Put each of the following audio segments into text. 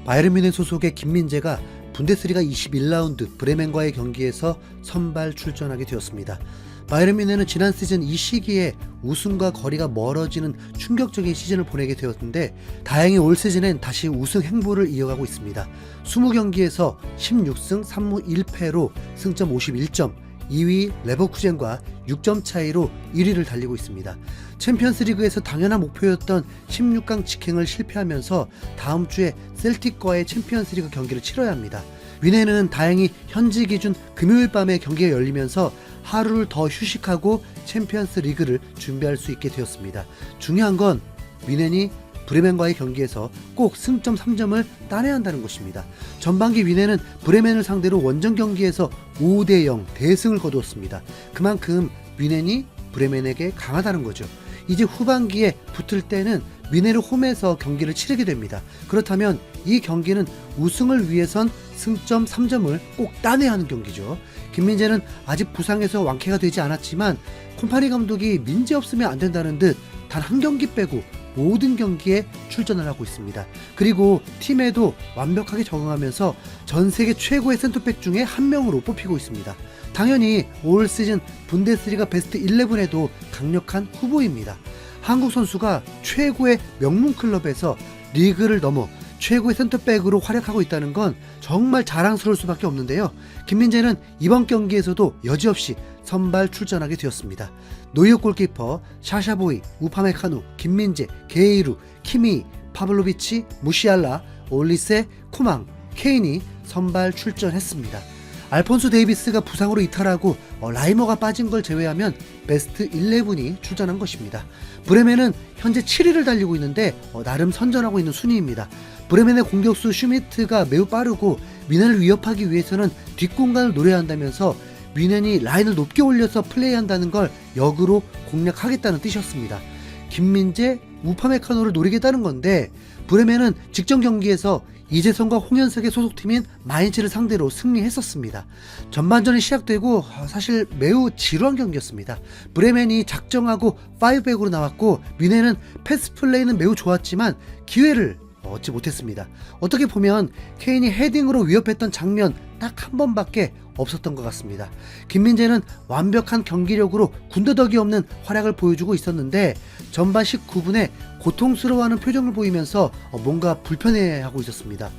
바이에른 뮌헨 소속의 김민재가 분데스리가 21라운드 브레멘과의 경기에서 선발 출전하게 되었습니다. 바이에른 뮌헨은 지난 시즌 이 시기에 우승과 거리가 멀어지는 충격적인 시즌을 보내게 되었는데 다행히 올 시즌엔 다시 우승 행보를 이어가고 있습니다. 20경기에서 16승 3무 1패로 승점 51점, 2위 레버쿠젠과 6점 차이로 1위를 달리고 있습니다. 챔피언스리그에서 당연한 목표였던 16강 직행을 실패하면서 다음 주에 셀틱과의 챔피언스리그 경기를 치러야 합니다. 뮌헨은 다행히 현지 기준 금요일 밤에 경기가 열리면서 하루를 더 휴식하고 챔피언스리그를 준비할 수 있게 되었습니다. 중요한 건 뮌헨이 브레멘과의 경기에서 꼭 승점 3점을 따내야 한다는 것입니다. 전반기 뮌헨은 브레멘을 상대로 원정 경기에서 5대0 대승을 거두었습니다. 그만큼 뮌헨이 브레멘에게 강하다는 거죠. 이제 후반기에 붙을 때는 뮌헨을 홈에서 경기를 치르게 됩니다. 그렇다면 이 경기는 우승을 위해선 승점 3점을 꼭 따내야 하는 경기죠. 김민재는 아직 부상에서 완쾌가 되지 않았지만 콤파니 감독이 민재 없으면 안 된다는 듯 단 한 경기 빼고 모든 경기에 출전을 하고 있습니다. 그리고 팀에도 완벽하게 적응하면서 전 세계 최고의 센터백 중에 한 명으로 뽑히고 있습니다. 당연히 올 시즌 분데스리가 베스트 11에도 강력한 후보입니다. 한국 선수가 최고의 명문 클럽에서 리그를 넘어 최고의 센터백으로 활약하고 있다는 건 정말 자랑스러울 수밖에 없는데요. 김민재는 이번 경기에서도 여지없이 선발 출전하게 되었습니다. 노이어 골키퍼, 샤샤보이, 우파메카노, 김민재, 게이루, 키미, 파블로비치, 무시알라, 올리세, 쿠망, 케인이 선발 출전했습니다. 알폰소 데이비스가 부상으로 이탈하고 라이머가 빠진 걸 제외하면 베스트 11이 출전한 것입니다. 브레멘은 현재 7위를 달리고 있는데 나름 선전하고 있는 순위입니다. 브레멘의 공격수 슈미트가 매우 빠르고 뮌헨을 위협하기 위해서는 뒷공간을 노려야 한다면서 뮌헨이 라인을 높게 올려서 플레이한다는 걸 역으로 공략하겠다는 뜻이었습니다. 김민재, 우파메카노를 노리겠다는 건데 브레멘은 직전 경기에서 이재성과 홍현석의 소속팀인 마인츠를 상대로 승리했었습니다. 전반전이 시작되고 사실 매우 지루한 경기였습니다. 브레멘이 작정하고 5백으로 나왔고 뮌헨은 패스 플레이는 매우 좋았지만 기회를 얻지 못했습니다. 어떻게 보면 케인이 헤딩으로 위협했던 장면 딱 한 번밖에 없었던 것 같습니다. 김민재는 완벽한 경기력으로 군더더기 없는 활약을 보여주고 있었는데 전반 19분에 고통스러워하는 표정을 보이면서 뭔가 불편해하고 있었습니다.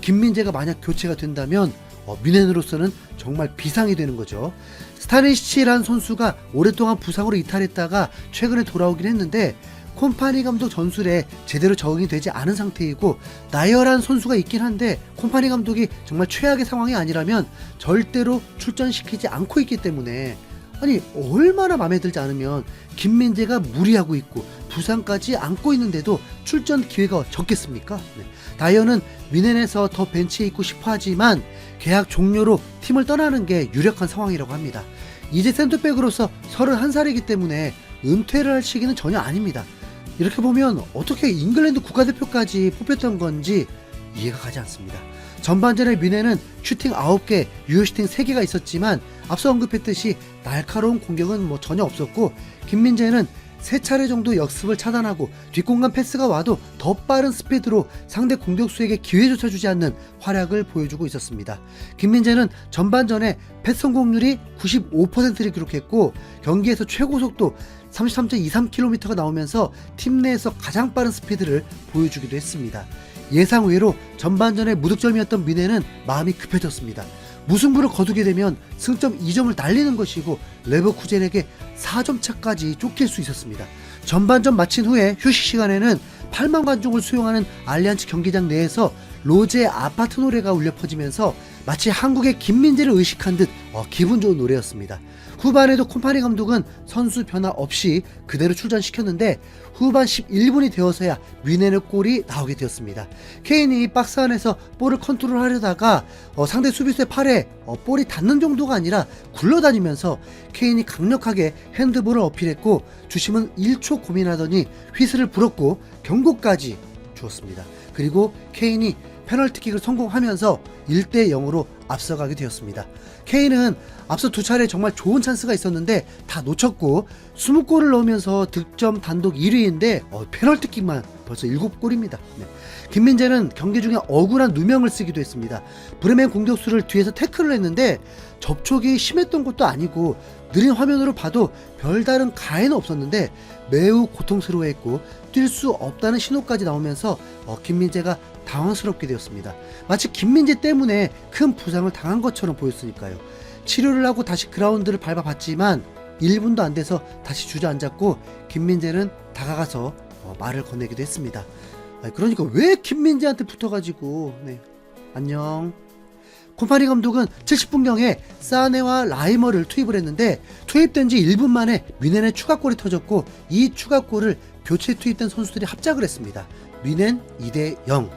김민재가 만약 교체가 된다면 뮌헨으로서는 정말 비상이 되는 거죠. 스타니시치라는 선수가 오랫동안 부상으로 이탈했다가 최근에 돌아오긴 했는데 콤파니 감독 전술에 제대로 적응이 되지 않은 상태이고 나열한 선수가 있긴 한데 콤파니 감독이 정말 최악의 상황이 아니라면 절대로 출전시키지 않고 있기 때문에 아니 얼마나 마음에 들지 않으면 김민재가 무리하고 있고 부상까지 안고 있는데도 출전 기회가 적겠습니까? 다이어는 뮌헨에서 더 벤치에 있고 싶어 하지만 계약 종료로 팀을 떠나는 게 유력한 상황이라고 합니다. 이제 센터백으로서 31살이기 때문에 은퇴를 할 시기는 전혀 아닙니다. 이렇게 보면 어떻게 잉글랜드 국가대표까지 뽑혔던 건지 이해가 가지 않습니다. 전반전에 뮌헨은 슈팅 9개, 유효 슈팅 3개가 있었지만 앞서 언급했듯이 날카로운 공격은 전혀 없었고 김민재는 3차례 정도 역습을 차단하고 뒷공간 패스가 와도 더 빠른 스피드로 상대 공격수에게 기회조차 주지 않는 활약을 보여주고 있었습니다. 김민재는 전반전에 패스 성공률이 95%를 기록했고 경기에서 최고 속도 33.23km가 나오면서 팀 내에서 가장 빠른 스피드를 보여주기도 했습니다. 예상 외로 전반전에 무득점이었던 뮌헨은 마음이 급해졌습니다. 무승부를 거두게 되면 승점 2점을 날리는 것이고 레버쿠젠에게 4점 차까지 쫓길 수 있었습니다. 전반전 마친 후에 휴식 시간에는 8만 관중을 수용하는 알리안츠 경기장 내에서 로제의 아파트 노래가 울려 퍼지면서 마치 한국의 김민재를 의식한 듯 기분 좋은 노래였습니다. 후반에도 콤파니 감독은 선수 변화 없이 그대로 출전시켰는데 후반 11분이 되어서야 뮌헨의 골이 나오게 되었습니다. 케인이 박스 안에서 볼을 컨트롤하려다가 상대 수비수의 팔에 볼이 닿는 정도가 아니라 굴러다니면서 케인이 강력하게 핸드볼을 어필했고 주심은 1초 고민하더니 휘슬을 불었고 경고까지 주었습니다. 그리고 케인이 페널티킥을 성공하면서 1대0으로 앞서가게 되었습니다. K는 앞서 두 차례 정말 좋은 찬스가 있었는데 다 놓쳤고 20골을 넣으면서 득점 단독 1위인데 페널티킥만 벌써 7골입니다. 네. 김민재는 경기 중에 억울한 누명을 쓰기도 했습니다. 브레멘 공격수를 뒤에서 태클을 했는데 접촉이 심했던 것도 아니고 느린 화면으로 봐도 별다른 가해는 없었는데 매우 고통스러워했고 뛸 수 없다는 신호까지 나오면서 김민재가 당황스럽게 되었습니다. 마치 김민재 때문에 큰 부상을 당한 것처럼 보였으니까요. 치료를 하고 다시 그라운드를 밟아봤지만 1분도 안 돼서 다시 주저앉았고 김민재는 다가가서 말을 건네기도 했습니다. 그러니까 왜 김민재한테 붙어가지고 안녕. 콤파니 감독은 70분경에 사네와 라이머를 투입을 했는데 투입된 지 1분 만에 뮌헨의 추가골이 터졌고 이 추가골을 교체 투입된 선수들이 합작을 했습니다. 뮌헨 2대0.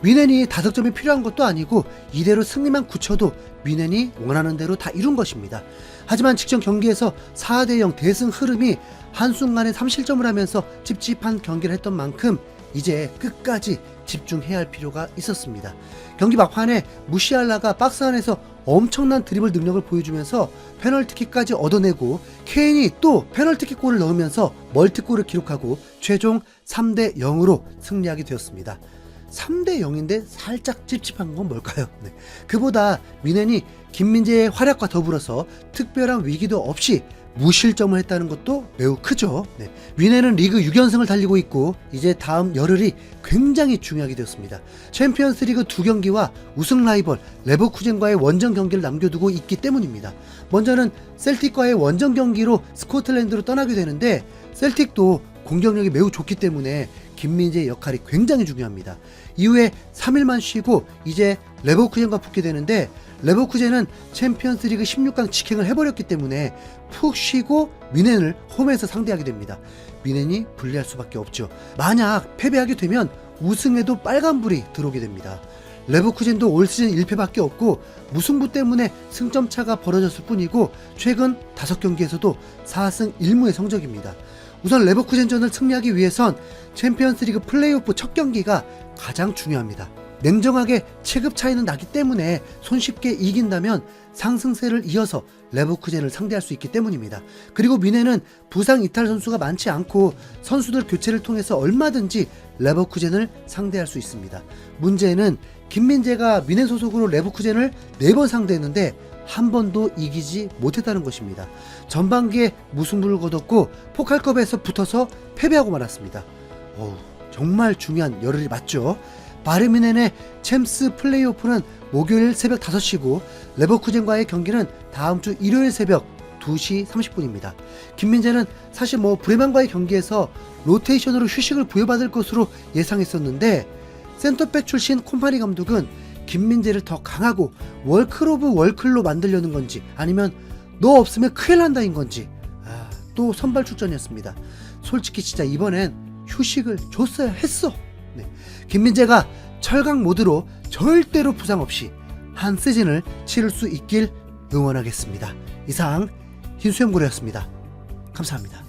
뮌헨이 다득점이 필요한 것도 아니고 이대로 승리만 굳혀도 뮌헨이 원하는 대로 다 이룬 것입니다. 하지만 직전 경기에서 4대0 대승 흐름이 한순간에 3실점을 하면서 찝찝한 경기를 했던 만큼 이제 끝까지 집중해야 할 필요가 있었습니다. 경기 막판에 무시알라가 박스 안에서 엄청난 드리블 능력을 보여주면서 페널티킥까지 얻어내고 케인이 또 페널티킥 골을 넣으면서 멀티골을 기록하고 최종 3대0으로 승리하게 되었습니다. 3대0인데 살짝 찝찝한 건 뭘까요? 그보다 뮌헨이 김민재의 활약과 더불어서 특별한 위기도 없이 무실점을 했다는 것도 매우 크죠. 뮌헨은 리그 6연승을 달리고 있고 이제 다음 열흘이 굉장히 중요하게 되었습니다. 챔피언스 리그 2경기와 우승 라이벌 레버쿠젠과의 원정 경기를 남겨두고 있기 때문입니다. 먼저는 셀틱과의 원정 경기로 스코틀랜드로 떠나게 되는데 셀틱도 공격력이 매우 좋기 때문에 김민재의 역할이 굉장히 중요합니다. 이후에 3일만 쉬고 이제 레버쿠젠과 붙게 되는데 레버쿠젠은 챔피언스 리그 16강 직행을 해버렸기 때문에 푹 쉬고 뮌헨을 홈에서 상대하게 됩니다. 뮌헨이 불리할 수밖에 없죠. 만약 패배하게 되면 우승에도 빨간불이 들어오게 됩니다. 레버쿠젠도 올 시즌 1패밖에 없고 무승부 때문에 승점 차가 벌어졌을 뿐이고 최근 5경기에서도 4승 1무의 성적입니다. 우선 레버쿠젠전을 승리하기 위해선 챔피언스리그 플레이오프 첫 경기가 가장 중요합니다. 냉정하게 체급 차이는 나기 때문에 손쉽게 이긴다면 상승세를 이어서 레버쿠젠을 상대할 수 있기 때문입니다. 그리고 뮌헨은 부상 이탈 선수가 많지 않고 선수들 교체를 통해서 얼마든지 레버쿠젠을 상대할 수 있습니다. 문제는 김민재가 뮌헨 소속으로 레버쿠젠을 4번 상대했는데 한 번도 이기지 못했다는 것입니다. 전반기에 무승부를 거뒀고 포칼컵에서 붙어서 패배하고 말았습니다. 정말 중요한 열흘이 맞죠. 바이에른 뮌헨의 챔스 플레이오프는 목요일 새벽 5시고 레버쿠젠과의 경기는 다음 주 일요일 새벽 2시 30분입니다. 김민재는 사실 브레멘과의 경기에서 로테이션으로 휴식을 부여받을 것으로 예상했었는데 센터백 출신 콤파니 감독은 김민재를 더 강하고 월클 오브 월클로 만들려는 건지 아니면 너 없으면 큰일 난다인 건지 또 선발 출전이었습니다. 솔직히 진짜 이번엔 휴식을 줬어야 했어. 김민재가 철강 모드로 절대로 부상 없이 한 시즌을 치를 수 있길 응원하겠습니다. 이상 흰수염고래였습니다. 감사합니다.